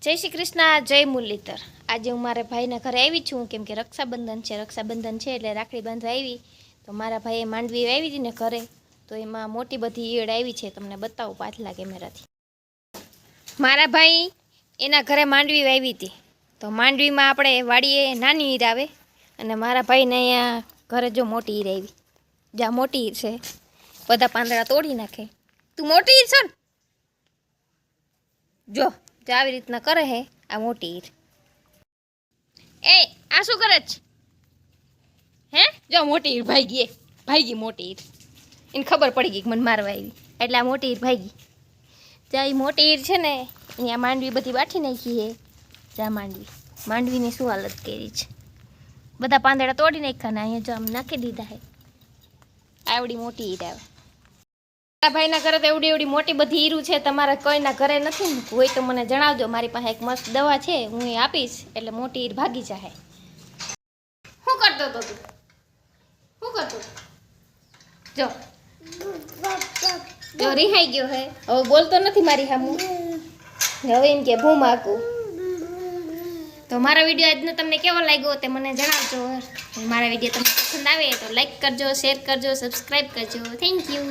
જય શ્રી કૃષ્ણ, જય મુરલીધર। આજે હું મારા ભાઈના ઘરે આવી છું, કેમ કે રક્ષાબંધન છે એટલે રાખડી બાંધવા આવી। તો મારા ભાઈએ માંડવી આવી હતી ને ઘરે, તો એમાં મોટી બધી ઈયળ આવી છે। તમને બતાવું પાછલા કેમેરાથી। મારા ભાઈ એના ઘરે માંડવી વાવી હતી, તો માંડવીમાં આપણે વાડીએ નાની ઈર આવે, અને મારા ભાઈને અહીંયા ઘરે જો મોટી ઈર આવી। જ્યાં મોટી ઈર છે બધા પાંદડા તોડી નાખે। તું મોટી ઈર છો ને, જો આવી રીતના કરે હે આ મોટી ઈર। એ આ શું કરે છે હે? જો મોટી ઈર ભાગી મોટી ઈર, એને ખબર પડી ગઈ કે મને મારવા આવી, એટલે આ મોટી ઈર ભાગી। જ્યાં એ મોટી ઈર છે ને અહીંયા માંડવી બધી બાઠી નાખી હે। જ્યાં માંડવીની શું હાલત કરી છે, બધા પાંદડા તોડી નાખ્યા ને અહીંયા જો આમ નાખી દીધા હે। આવડી મોટી ઈર આવે। ભાઈના ઘરે તો એવડી મોટી બધી ઈરું છે। તમારા કોઈના ઘરે નથી ને હોય તો મને જણાવજો, મારી પાસે એક મસ્ત દવા છે, હું એ આપીશ એટલે મોટી ઈર ભાગી જાય। શું કરતો તો તું? શું કરતો? જો રિહાઈ ગયો હે, હવે બોલતો નથી મારી સામું, હવે એમ કે ભૂ માકું। તો મારો વિડીયો આજનો તમને કેવો લાગ્યો તે મને જણાવજો। મારા વિડીયો તમને પસંદ આવે તો લાઈક કરજો, શેર કરજો, સબસ્ક્રાઈબ કરજો। Thank you.